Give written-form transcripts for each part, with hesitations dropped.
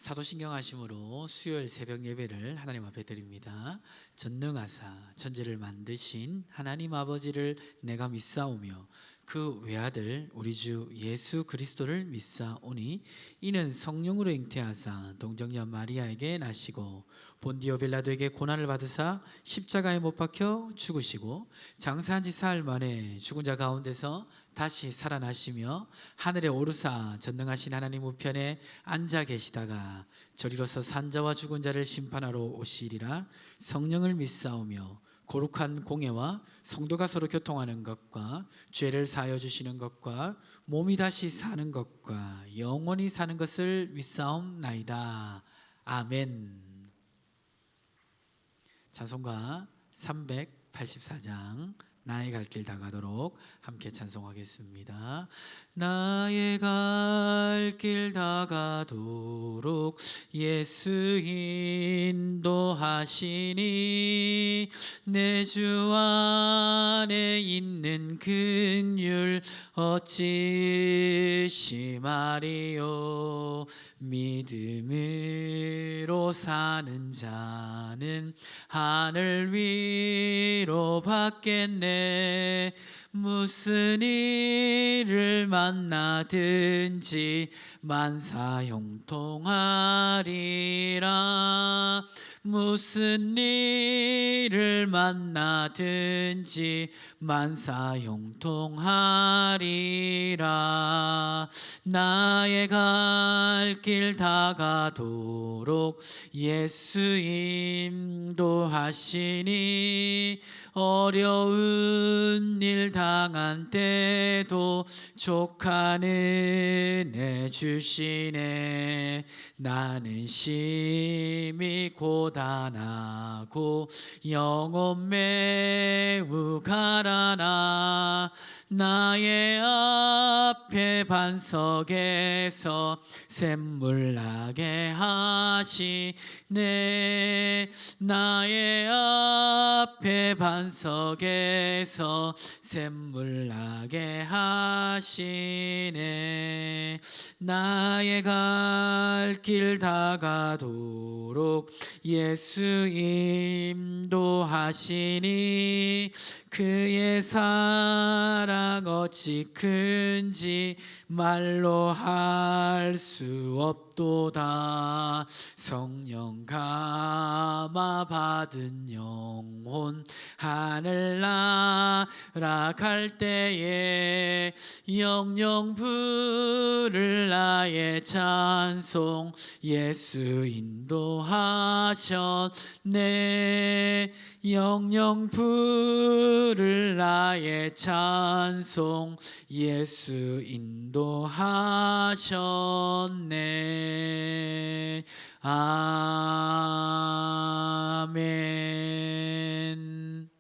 사도신경하심으로 수요일 새벽 예배를 하나님 앞에 드립니다. 전능하사 천지를 만드신 하나님 아버지를 내가 믿사오며 그 외아들 우리 주 예수 그리스도를 믿사오니 이는 성령으로 잉태하사 동정녀 마리아에게 나시고 본디오 빌라도에게 고난을 받으사 십자가에 못 박혀 죽으시고 장사한 지 사흘 만에 죽은 자 가운데서 다시 살아나시며 하늘에 오르사 전능하신 하나님 우편에 앉아 계시다가 저리로서 산자와 죽은 자를 심판하러 오시리라. 성령을 믿사오며 거룩한 공예와 성도가 서로 교통하는 것과 죄를 사하여 주시는 것과 몸이 다시 사는 것과 영원히 사는 것을 믿사옵나이다. 아멘. 찬송가 384장 나의 갈 길 다가도록 함께 찬송하겠습니다. 나의 갈 길 다가도록 예수 인도하시니 내 주 안에 있는 긍휼 어찌 심하리요. 믿음으로 사는 자는 하늘 위로 받겠네. 무슨 일을 만나든지 만사 형통하리라. 무슨 일을 만나든지 만사 형통하리라. 나의 갈 길 다가도록 예수 인도하시니 어려운 일 당한 때도 족한 은혜 주시네. 나는 심히 고단하고 영혼 매우 가라나. 나의 앞에 반석에서 샘물 나게 하시네. 나의 앞에 반석에서 샘물 나게 하시네. 나의 갈 길 다가도록 예수 인도하시니 그의 사랑 어찌 큰지 말로 할 수 없도다. 성령 감화 받은 영혼 하늘 날아갈 때에 영영 부를 나의 찬송 예수 인도하셨네. 영영 부를 나의 찬송 예수 인도하셨네. 아멘.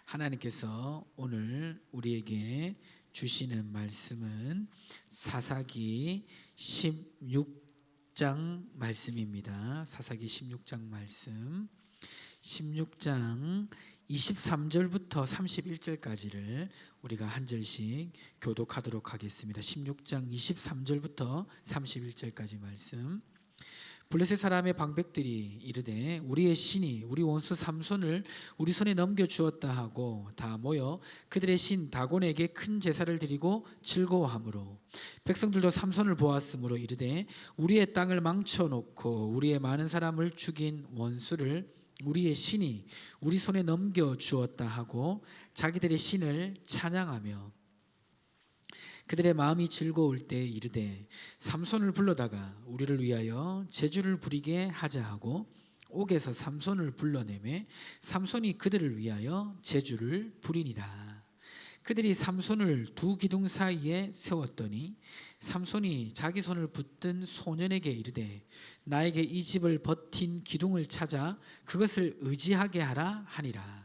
하나님께서 오늘 우리에게 주시는 말씀은 사사기 16장 말씀입니다. 사사기 16장 말씀 16장 23절부터 31절까지를 우리가 한 절씩 교독하도록 하겠습니다. 16장 23절부터 31절까지 말씀. 블레셋 사람의 방백들이 이르되 우리의 신이 우리 원수 삼손을 우리 손에 넘겨주었다 하고 다 모여 그들의 신 다곤에게 큰 제사를 드리고 즐거워하므로 백성들도 삼손을 보았으므로 이르되 우리의 땅을 망쳐놓고 우리의 많은 사람을 죽인 원수를 우리의 신이 우리 손에 넘겨주었다 하고 자기들의 신을 찬양하며 그들의 마음이 즐거울 때 이르되 삼손을 불러다가 우리를 위하여 제주를 부리게 하자 하고 옥에서 삼손을 불러내매 삼손이 그들을 위하여 제주를 부리니라. 그들이 삼손을 두 기둥 사이에 세웠더니 삼손이 자기 손을 붙든 소년에게 이르되 나에게 이 집을 버틴 기둥을 찾아 그것을 의지하게 하라 하니라.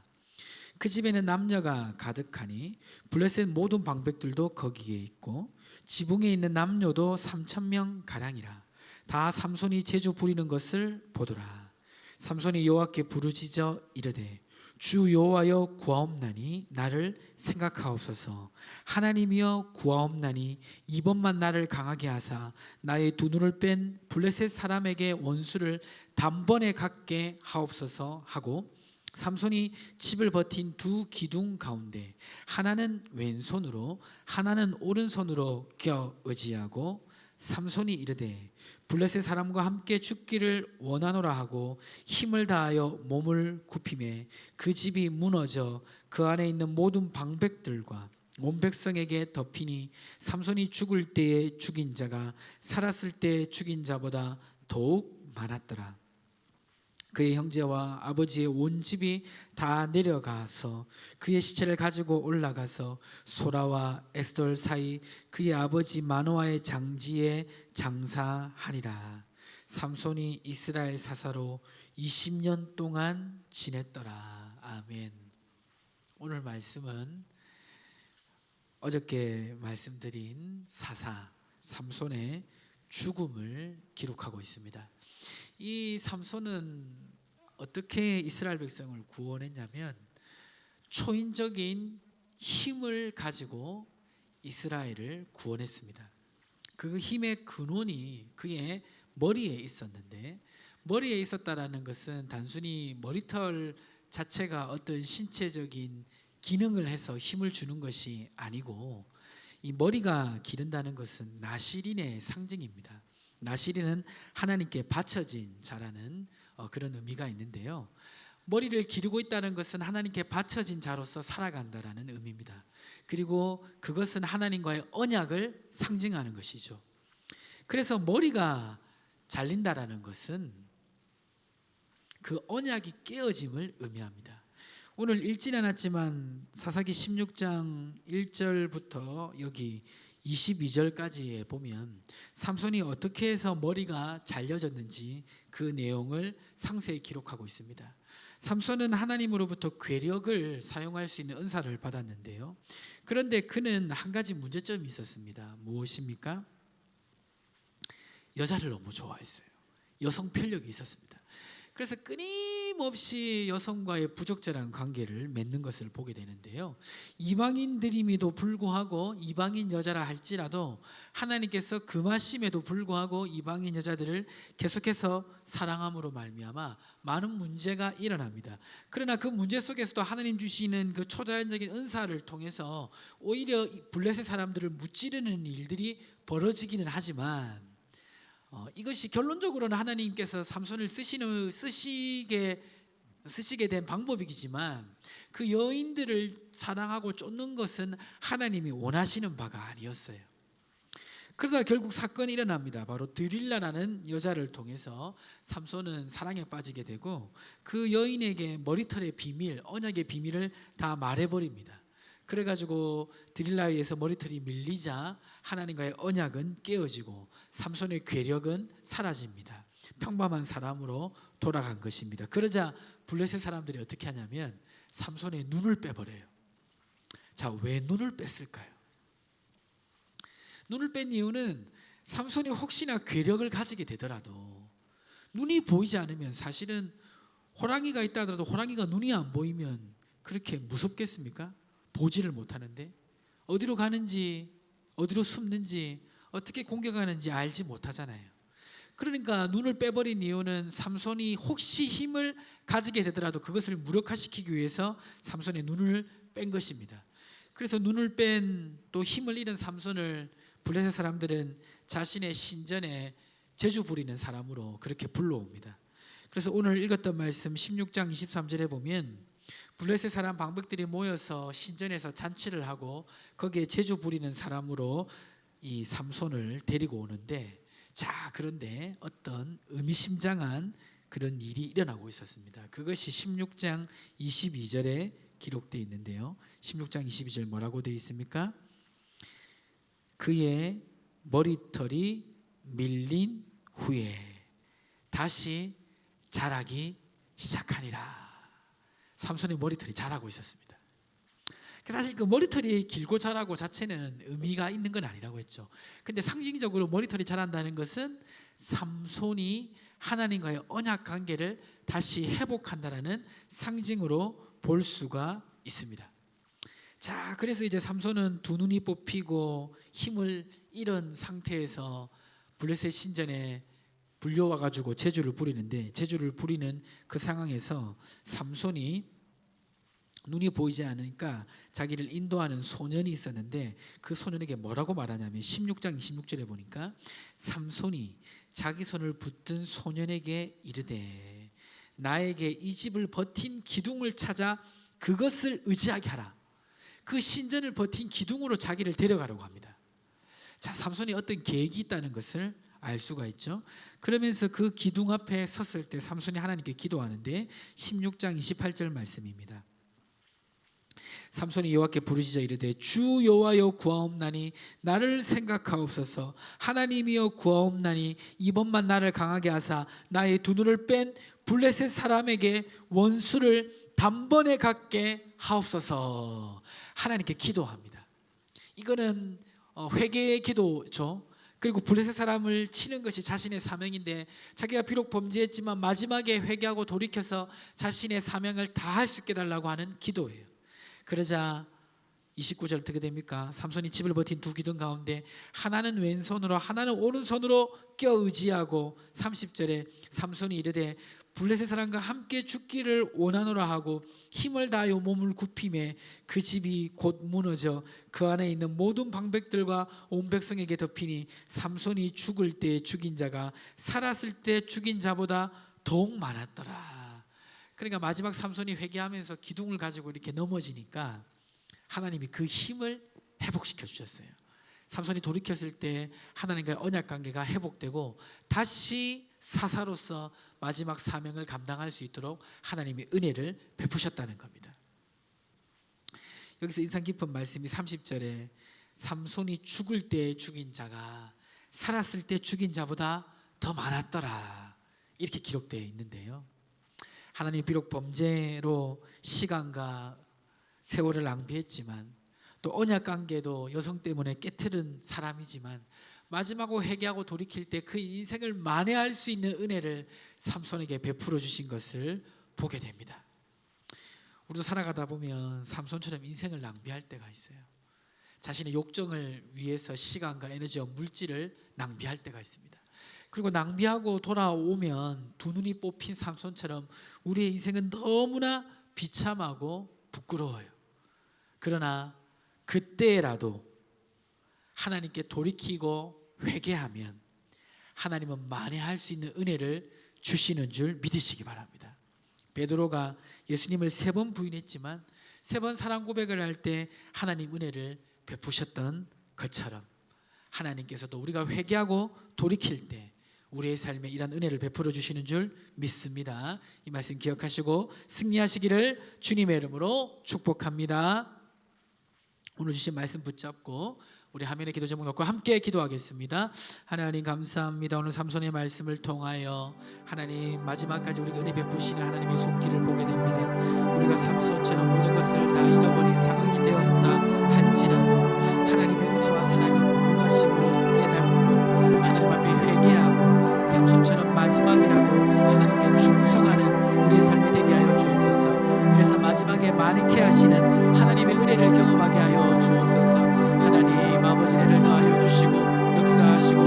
그 집에는 남녀가 가득하니 블레셋 모든 방백들도 거기에 있고 지붕에 있는 남녀도 3,000명 가량이라. 다 삼손이 제주 부리는 것을 보더라. 삼손이 여호와께 부르짖어 이르되 주 여호와여 구하옵나니 나를 생각하옵소서. 하나님이여 구하옵나니 이번만 나를 강하게 하사 나의 두 눈을 뺀 블레셋 사람에게 원수를 단번에 갖게 하옵소서 하고, 삼손이 집을 버틴 두 기둥 가운데 하나는 왼손으로 하나는 오른손으로 껴 의지하고, 삼손이 이르되 블레셋 사람과 함께 죽기를 원하노라 하고 힘을 다하여 몸을 굽히매 그 집이 무너져 그 안에 있는 모든 방백들과 온 백성에게 덮이니, 삼손이 죽을 때에 죽인 자가 살았을 때 죽인 자보다 더욱 많았더라. 그의 형제와 아버지의 온 집이 다 내려가서 그의 시체를 가지고 올라가서 소라와 에스돌 사이 그의 아버지 마노아의 장지에 장사하니라. 삼손이 이스라엘 사사로 20년 동안 지냈더라. 아멘. 오늘 말씀은 어저께 말씀드린 사사 삼손의 죽음을 기록하고 있습니다. 이 삼손은 어떻게 이스라엘 백성을 구원했냐면 초인적인 힘을 가지고 이스라엘을 구원했습니다. 그 힘의 근원이 그의 머리에 있었는데, 머리에 있었다라는 것은 단순히 머리털 자체가 어떤 신체적인 기능을 해서 힘을 주는 것이 아니고, 이 머리가 기른다는 것은 나시린의 상징입니다. 나시린은 하나님께 바쳐진 자라는 그런 의미가 있는데요, 머리를 기르고 있다는 것은 하나님께 바쳐진 자로서 살아간다라는 의미입니다. 그리고 그것은 하나님과의 언약을 상징하는 것이죠. 그래서 머리가 잘린다라는 것은 그 언약이 깨어짐을 의미합니다. 오늘 읽진 않았지만 사사기 16장 1절부터 여기 22절까지에 보면 삼손이 어떻게 해서 머리가 잘려졌는지 그 내용을 상세히 기록하고 있습니다. 삼손은 하나님으로부터 괴력을 사용할 수 있는 은사를 받았는데요, 그런데 그는 한 가지 문제점이 있었습니다. 무엇입니까? 여자를 너무 좋아했어요. 여성 편력이 있었습니다. 그래서 끊임없이 여성과의 부적절한 관계를 맺는 것을 보게 되는데요, 이방인들임에도 불구하고, 이방인 여자라 할지라도 하나님께서 금하심에도 불구하고 이방인 여자들을 계속해서 사랑함으로 말미암아 많은 문제가 일어납니다. 그러나 그 문제 속에서도 하나님 주시는 그 초자연적인 은사를 통해서 오히려 블레셋 사람들을 무찌르는 일들이 벌어지기는 하지만, 이것이 결론적으로는 하나님께서 삼손을 쓰시게 된 방법이지만 그 여인들을 사랑하고 쫓는 것은 하나님이 원하시는 바가 아니었어요. 그러다 결국 사건이 일어납니다. 바로 드릴라라는 여자를 통해서 삼손은 사랑에 빠지게 되고 그 여인에게 머리털의 비밀, 언약의 비밀을 다 말해버립니다. 그래가지고 드릴라에 의해서 머리털이 밀리자 하나님과의 언약은 깨어지고 삼손의 괴력은 사라집니다. 평범한 사람으로 돌아간 것입니다. 그러자 블레셋 사람들이 어떻게 하냐면 삼손의 눈을 빼버려요. 자, 왜 눈을 뺐을까요? 눈을 뺀 이유는 삼손이 혹시나 괴력을 가지게 되더라도, 눈이 보이지 않으면, 사실은 호랑이가 있다 하더라도 호랑이가 눈이 안 보이면 그렇게 무섭겠습니까? 보지를 못하는데 어디로 가는지, 어디로 숨는지, 어떻게 공격하는지 알지 못하잖아요. 그러니까 눈을 빼버린 이유는 삼손이 혹시 힘을 가지게 되더라도 그것을 무력화시키기 위해서 삼손의 눈을 뺀 것입니다. 그래서 눈을 뺀, 또 힘을 잃은 삼손을 블레셋 사람들은 자신의 신전에 제주 부리는 사람으로 그렇게 불러옵니다. 그래서 오늘 읽었던 말씀 16장 23절에 보면 블레셋 사람 방백들이 모여서 신전에서 잔치를 하고 거기에 제주 부리는 사람으로 이 삼손을 데리고 오는데, 자, 그런데 어떤 의미심장한 그런 일이 일어나고 있었습니다. 그것이 16장 22절에 기록되어 있는데요, 16장 22절 뭐라고 되어 있습니까? 그의 머리털이 밀린 후에 다시 자라기 시작하니라. 삼손의 머리털이 자라고 있었습니다. 사실 그 머리털이 길고 자라고 자체는 의미가 있는 건 아니라고 했죠. 근데 상징적으로 머리털이 자란다는 것은 삼손이 하나님과의 언약 관계를 다시 회복한다라는 상징으로 볼 수가 있습니다. 자, 그래서 이제 삼손은 두 눈이 뽑히고 힘을 잃은 상태에서 블레셋 신전에 불려와 가지고 제주를 부리는데, 제주를 부리는 그 상황에서 삼손이 눈이 보이지 않으니까 자기를 인도하는 소년이 있었는데, 그 소년에게 뭐라고 말하냐면 16장 26절에 보니까 삼손이 자기 손을 붙든 소년에게 이르되 나에게 이 집을 버틴 기둥을 찾아 그것을 의지하게 하라. 그 신전을 버틴 기둥으로 자기를 데려가려고 합니다. 자, 삼손이 어떤 계획이 있다는 것을 알 수가 있죠. 그러면서 그 기둥 앞에 섰을 때 삼손이 하나님께 기도하는데 16장 28절 말씀입니다. 삼손이 여호와께 부르짖어 이르되 주 여호와여 구하옵나니 나를 생각하옵소서. 하나님이여 구하옵나니 이번만 나를 강하게 하사 나의 두 눈을 뺀 블레셋 사람에게 원수를 단번에 갖게 하옵소서. 하나님께 기도합니다. 이거는 회개의 기도죠. 그리고 블레셋 사람을 치는 것이 자신의 사명인데, 자기가 비록 범죄했지만 마지막에 회개하고 돌이켜서 자신의 사명을 다할 수 있게 달라고 하는 기도예요. 그러자 29절 어떻게 됩니까? 삼손이 집을 버틴 두 기둥 가운데 하나는 왼손으로 하나는 오른손으로 껴 의지하고 30절에 삼손이 이르되 블레셋 사람과 함께 죽기를 원하노라 하고 힘을 다하여 몸을 굽히매 그 집이 곧 무너져 그 안에 있는 모든 방백들과 온 백성에게 덮이니 삼손이 죽을 때 죽인 자가 살았을 때 죽인 자보다 더욱 많았더라. 그러니까 마지막 삼손이 회개하면서 기둥을 가지고 이렇게 넘어지니까 하나님이 그 힘을 회복시켜 주셨어요. 삼손이 돌이켰을 때 하나님과의 언약 관계가 회복되고 다시 사사로서 마지막 사명을 감당할 수 있도록 하나님이 은혜를 베푸셨다는 겁니다. 여기서 인상 깊은 말씀이 30절에 삼손이 죽을 때 죽인 자가 살았을 때 죽인 자보다 더 많았더라, 이렇게 기록되어 있는데요. 하나님이 비록 범죄로 시간과 세월을 낭비했지만 또 언약 관계도 여성 때문에 깨트린 사람이지만 마지막으로 회개하고 돌이킬 때 그 인생을 만회할 수 있는 은혜를 삼손에게 베풀어 주신 것을 보게 됩니다. 우리도 살아가다 보면 삼손처럼 인생을 낭비할 때가 있어요. 자신의 욕정을 위해서 시간과 에너지와 물질을 낭비할 때가 있습니다. 그리고 낭비하고 돌아오면 두 눈이 뽑힌 삼손처럼 우리의 인생은 너무나 비참하고 부끄러워요. 그러나 그때라도 하나님께 돌이키고 회개하면 하나님은 만회할 수 있는 은혜를 주시는 줄 믿으시기 바랍니다. 베드로가 예수님을 3번 부인했지만 3번 사랑 고백을 할 때 하나님 은혜를 베푸셨던 것처럼 하나님께서도 우리가 회개하고 돌이킬 때 우리의 삶에 이런 은혜를 베풀어 주시는 줄 믿습니다. 이 말씀 기억하시고 승리하시기를 주님의 이름으로 축복합니다. 오늘 주신 말씀 붙잡고 우리 화면에 기도 제목 놓고 함께 기도하겠습니다. 하나님 감사합니다. 오늘 삼손의 말씀을 통하여 하나님 마지막까지 우리가 은혜 베푸시는 하나님의 손길을 보게 됩니다. 우리가 삼손처럼 모든 것을 다 잃어버린 상황이 되었다 할지라도 하나님의 은혜와 사랑이 무궁하심을 깨닫고 하나님 앞에 회개하고 삼손처럼 마지막이라도 하나님께 충성하는 우리의 삶이 되게 하여 주옵소서. 그래서 마지막에 만회케 하시는 하나님의 은혜를 경험하게 하여 주옵소서. 하나님 아버지 은혜를 더하여 주시고 역사하시고